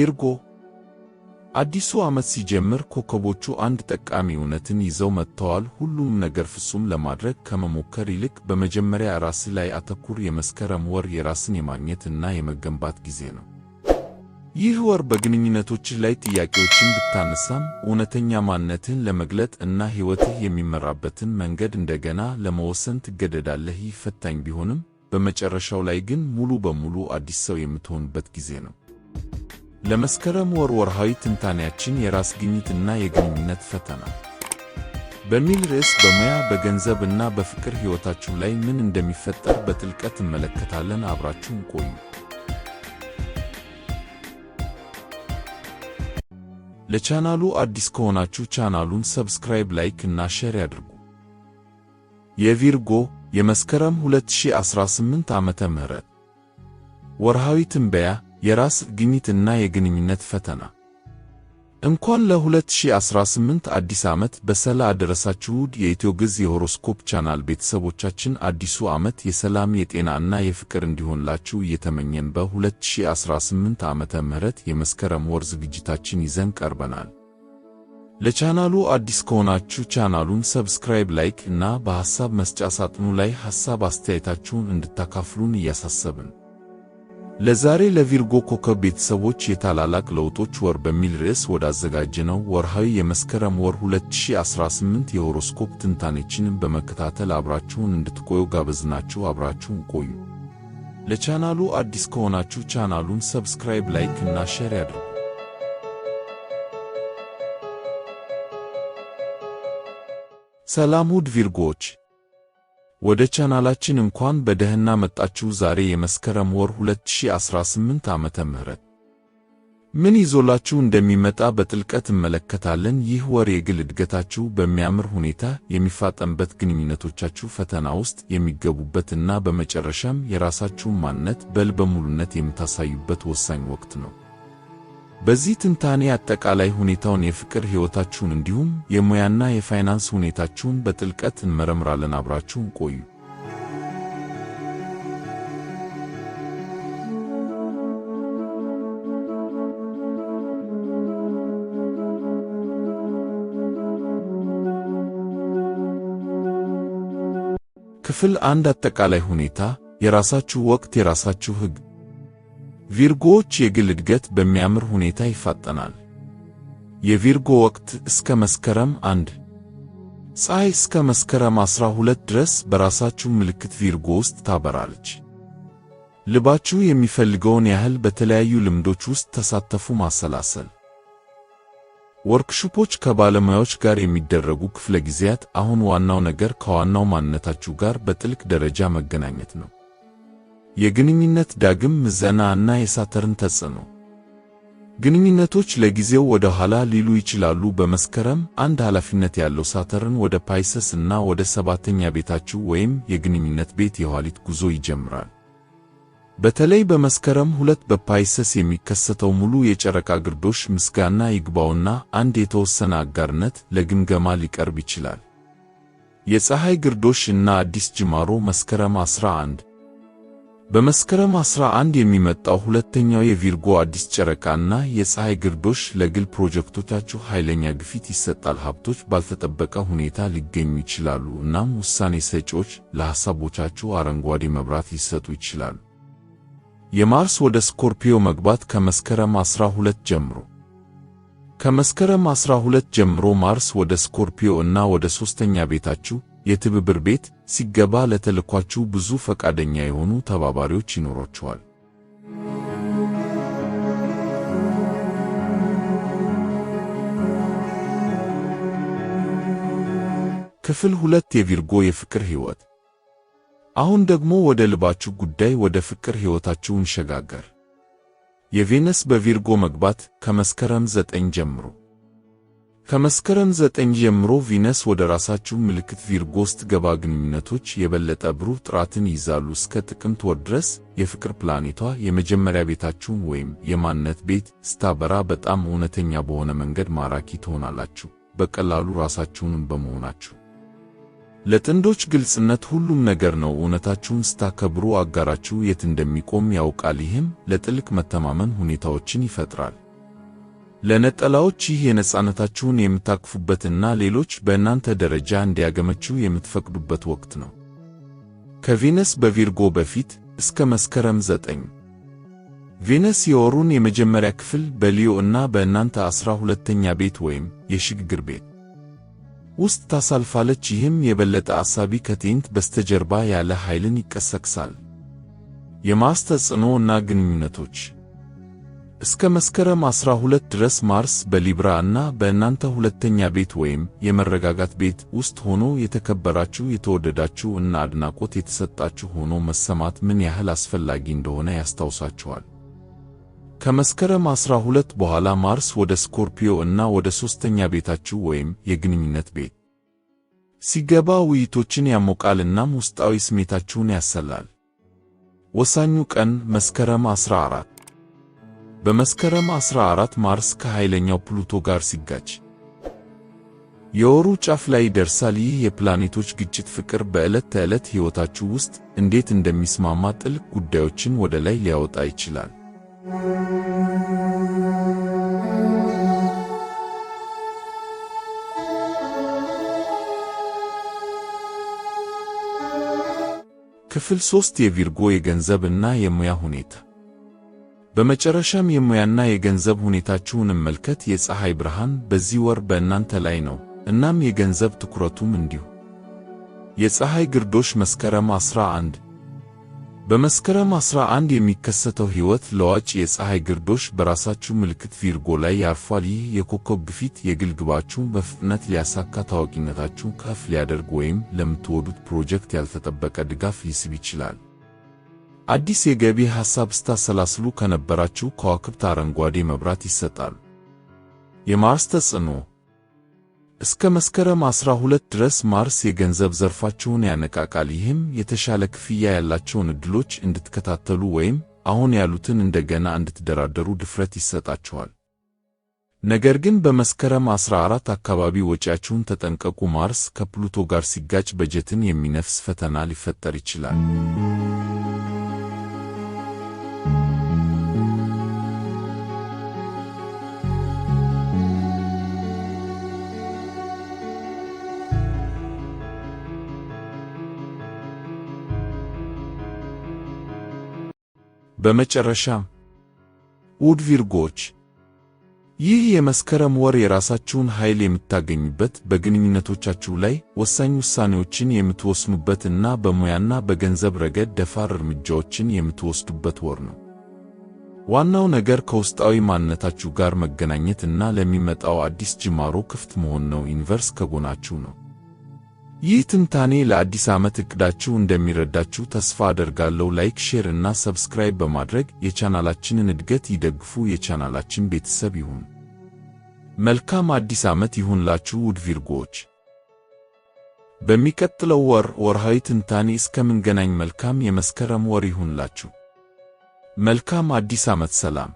ቪርጎ አዲሱ ዓመት ሲጀምር ኮከቦቹ አንድ ጠቃሚ እውነትን ይዘው መጥተዋል። ሁሉም ነገር ፍጹም ለማድረግ ከመሞከር ይልቅ በመጀመሪያ ራስ ላይ አተኩር። የመስከረም ወር የራስን የማግኘት እና የመገንባት ጊዜ ነው። ይህ ወር በግንኙነቶች ላይ ጥያቄዎችን ብታነሳም እውነተኛ ማንነትህን ለመግለጥ እና ሕይወትህ የሚመራበትን መንገድ እንደገና ለመወሰን ትገደዳለህ። ይህ ፈታኝ ቢሆንም በመጨረሻው ላይ ግን ሙሉ በሙሉ አዲስ ሰው የምትሆንበት ጊዜ ነው። ለመስከረም ወር ወርሃዊ ትንታኔያችን የራስ ግኝት እና የግንኙነት ፈተና በሚል ርዕስ በሙያ በገንዘብ እና በፍቅር ሕይወታችሁ ላይ ምን እንደሚፈጠር በጥልቀት እንመለከታለን። አብራችሁን ቆዩ። ለቻናሉ አዲስ ከሆናችሁ ቻናሉን ሰብስክራይብ፣ ላይክ እና ሼር ያድርጉ። የቪርጎ የመስከረም 2018 ዓመተ ምህረት ወርሃዊ ትንበያ የራስ ግኝት እና የግንኙነት ፈተና። እንኳን ለ2018 አዲስ ዓመት በሰላም አደረሳችሁ። ውድ የኢትዮግዝ የሆሮስኮፕ ቻናል ቤተሰቦቻችን አዲሱ ዓመት የሰላም የጤና እና የፍቅር እንዲሆንላችሁ እየተመኘን በ2018 ዓመተ ምህረት የመስከረም ወር ዝግጅታችን ይዘን ቀርበናል። ለቻናሉ አዲስ ከሆናችሁ ቻናሉን ሰብስክራይብ፣ ላይክ እና በሐሳብ መስጫ ሳጥኑ ላይ ሐሳብ አስተያየታችሁን እንድታካፍሉን እያሳሰብን ለዛሬ ለቪርጎ ኮከብ ቤተሰቦች የታላላቅ ለውጦች ወር በሚል ርዕስ ወዳዘጋጀነው ወርሃዊ የመስከረም ወር 2018 የሆሮስኮፕ ትንታኔችንን በመከታተል አብራችሁን እንድትቆዩ ጋበዝናችሁ። አብራችሁን ቆዩ። ለቻናሉ አዲስ ከሆናችሁ ቻናሉን ሰብስክራይብ፣ ላይክ እና ሼር ያድርጉ። ሰላም ውድ ቪርጎዎች፣ ወደ ቻናላችን እንኳን በደህና መጣችሁ። ዛሬ የመስከረም ወር 2018 ዓመተ ምህረት ምን ይዞላችሁ እንደሚመጣ በጥልቀት እንመለከታለን። ይህ ወር የግል እድገታችሁ በሚያምር ሁኔታ የሚፋጠንበት፣ ግንኙነቶቻችሁ ፈተና ውስጥ የሚገቡበት እና በመጨረሻም የራሳችሁን ማንነት በልበ ሙሉነት የምታሳዩበት ወሳኝ ወቅት ነው። በዚህ ትንታኔ አጠቃላይ ሁኔታውን፣ የፍቅር ሕይወታችሁን እንዲሁም የሙያና የፋይናንስ ሁኔታችሁን በጥልቀት እንመረምራለን። አብራችሁን ቆዩ። ክፍል 1 አጠቃላይ ሁኔታ፣ የራሳችሁ ወቅት፣ የራሳችሁ ሕግ። ቪርጎዎች የግል እድገት በሚያምር ሁኔታ ይፋጠናል። የቪርጎ ወቅት እስከ መስከረም 1 ፀሐይ እስከ መስከረም 12 ድረስ በራሳችሁ ምልክት ቪርጎ ውስጥ ታበራለች። ልባችሁ የሚፈልገውን ያህል በተለያዩ ልምዶች ውስጥ ተሳተፉ። ማሰላሰል፣ ወርክሾፖች፣ ከባለሙያዎች ጋር የሚደረጉ ክፍለ ጊዜያት። አሁን ዋናው ነገር ከዋናው ማንነታችሁ ጋር በጥልቅ ደረጃ መገናኘት ነው። የግንኙነት ዳግም ምዘና እና የሳተርን ተጽዕኖ። ግንኙነቶች ለጊዜው ወደ ኋላ ሊሉ ይችላሉ። በመስከረም 1 ኃላፊነት ያለው ሳተርን ወደ ፓይሰስ እና ወደ 7ኛ ቤታችሁ ወይም የግንኙነት ቤት የኋሊት ጉዞ ይጀምራል። በተለይ በመስከረም 2 በፓይሰስ የሚከሰተው ሙሉ የጨረቃ ግርዶሽ ምስጋና ይግባውና አንድ የተወሰነ አጋርነት ለግምገማ ሊቀርብ ይችላል። የፀሐይ ግርዶሽ እና አዲስ ጅማሮ መስከረም 11 በመስከረም 11 የሚመጣው ሁለተኛው የቪርጎ አዲስ ጨረቃና የፀሐይ ግርዶሽ ለግል ፕሮጀክቶቻችሁ ኃይለኛ ግፊት ይሰጣል። ሀብቶች ባልተጠበቀ ሁኔታ ሊገኙ ይችላሉ፣ እናም ውሳኔ ሰጪዎች ለሐሳቦቻችሁ አረንጓዴ መብራት ሊሰጡ ይችላሉ። የማርስ ወደ ስኮርፒዮ መግባት ከመስከረም 12 ጀምሮ። ከመስከረም 12 ጀምሮ ማርስ ወደ ስኮርፒዮ እና ወደ 3ኛ ቤታችሁ የትብብር ቤት ሲገባ ለተልኳችሁ ብዙ ፈቃደኛ የሆኑ ተባባሪዎች ይኖሯችኋል። ክፍል 2 የቪርጎ የፍቅር ሕይወት። አሁን ደግሞ ወደ ልባችሁ ጉዳይ፣ ወደ ፍቅር ሕይወታችሁ እንሸጋገር። የቬነስ በቪርጎ መግባት ከመስከረም 9 ጀምሮ። ከመስከረም 9 ጀምሮ ቪነስ ወደ ራሳችሁ ምልክት ቪርጎ ስትገባ ግንኙነቶች የበለጠ ብሩህ ጥራትን ይይዛሉ። እስከ ጥቅምት ወር ድረስ የፍቅር ፕላኔቷ የመጀመሪያ ቤታችሁን ወይም የማንነት ቤት ስታበራ በጣም እውነተኛ በሆነ መንገድ ማራኪ ትሆናላችሁ፣ በቀላሉ ራሳችሁንም በመሆናችሁ። ለጥንዶች ግልጽነት ሁሉም ነገር ነው። እውነታችሁን ስታከብሩ አጋራችሁ የት እንደሚቆም ያውቃል። ይህም ለጥልቅ መተማመን ሁኔታዎችን ይፈጥራል። ለነጠላዎች ይህ የነጻነታችሁን የምታቅፉበትና ሌሎች በእናንተ ደረጃ እንዲያገመቹ የምትፈቅዱበት ወቅት ነው። ከቬነስ በቪርጎ በፊት እስከ መስከረም 9። ቬነስ የወሩን የመጀመሪያ ክፍል በሊዮ እና በእናንተ 12ኛ ቤት ወይም የሽግግር ቤት ውስጥ ታሳልፋለች። ይህም የበለጠ አሳቢ ከትዕይንት በስተጀርባ ያለ ኃይልን ይቀሰቅሳል። የማርስ ተጽዕኖ እና ግንኙነቶች እስከ መስከረም 12 ድረስ ማርስ በሊብራ እና በእናንተ ሁለተኛ ቤት ወይም የመረጋጋት ቤት ውስጥ ሆኖ የተከበራችሁ፣ የተወደዳችሁ እና አድናቆት የተሰጣችሁ ሆኖ መሰማት ምን ያህል አስፈላጊ እንደሆነ ያስታውሳችኋል። ከመስከረም 12 በኋላ ማርስ ወደ ስኮርፒዮ እና ወደ ሦስተኛ ቤታችሁ ወይም የግንኙነት ቤት ሲገባ ውይይቶችን ያሞቃል እናም ውስጣዊ ስሜታችሁን ያሰላል። ወሳኙ ቀን መስከረም 14። በመስከረም 14 ማርስ ከኃይለኛው ፕሉቶ ጋር ሲጋጭ የወሩ ጫፍ ላይ ይደርሳል። ይህ የፕላኔቶች ግጭት ፍቅር በዕለት ተዕለት ሕይወታችሁ ውስጥ እንዴት እንደሚስማማ ጥልቅ ጉዳዮችን ወደ ላይ ሊያወጣ ይችላል። ክፍል 3 የቪርጎ የገንዘብ እና የሙያ ሁኔታ። በመጨረሻም የሙያና የገንዘብ ሁኔታችሁን እንመልከት። የፀሐይ ብርሃን በዚህ ወር በእናንተ ላይ ነው፣ እናም የገንዘብ ትኩረቱም እንዲሁ። የፀሐይ ግርዶሽ መስከረም 11። በመስከረም 11 የሚከሰተው ሕይወት ለዋጭ የፀሐይ ግርዶሽ በራሳችሁ ምልክት ቪርጎ ላይ ያርፏል። ይህ የኮከብ ግፊት የግል ግባችሁን በፍጥነት ሊያሳካ፣ ታዋቂነታችሁን ከፍ ሊያደርግ ወይም ለምትወዱት ፕሮጀክት ያልተጠበቀ ድጋፍ ሊስብ ይችላል። አዲስ የገቢ ሐሳብ ስታሰላስሉ ከነበራችሁ ከዋክብት አረንጓዴ መብራት ይሰጣል። የማርስ ተጽዕኖ እስከ መስከረም 12 ድረስ ማርስ የገንዘብ ዘርፋችሁን ያነቃቃል። ይህም የተሻለ ክፍያ ያላቸውን ዕድሎች እንድትከታተሉ ወይም አሁን ያሉትን እንደገና እንድትደራደሩ ድፍረት ይሰጣችኋል። ነገር ግን በመስከረም 14 አካባቢ ወጪያችሁን ተጠንቀቁ። ማርስ ከፕሉቶ ጋር ሲጋጭ በጀትን የሚነፍስ ፈተና ሊፈጠር ይችላል። በመጨረሻም ውድ ቪርጎዎች፣ ይህ የመስከረም ወር የራሳችሁን ኃይል የምታገኙበት፣ በግንኙነቶቻችሁ ላይ ወሳኝ ውሳኔዎችን የምትወስኑበት እና በሙያና በገንዘብ ረገድ ደፋር እርምጃዎችን የምትወስዱበት ወር ነው። ዋናው ነገር ከውስጣዊ ማንነታችሁ ጋር መገናኘት እና ለሚመጣው አዲስ ጅማሮ ክፍት መሆን ነው። ዩኒቨርስ ከጎናችሁ ነው። ይህ ትንታኔ ለአዲስ ዓመት ዕቅዳችሁ እንደሚረዳችሁ ተስፋ አደርጋለሁ። ላይክ፣ ሼር እና ሰብስክራይብ በማድረግ የቻናላችንን እድገት ይደግፉ። የቻናላችን ቤተሰብ ይሁን። መልካም አዲስ ዓመት ይሁንላችሁ ውድ ቪርጎዎች። በሚቀጥለው ወር ወርሃዊ ትንታኔ እስከምንገናኝ መልካም የመስከረም ወር ይሁንላችሁ። መልካም አዲስ ዓመት። ሰላም።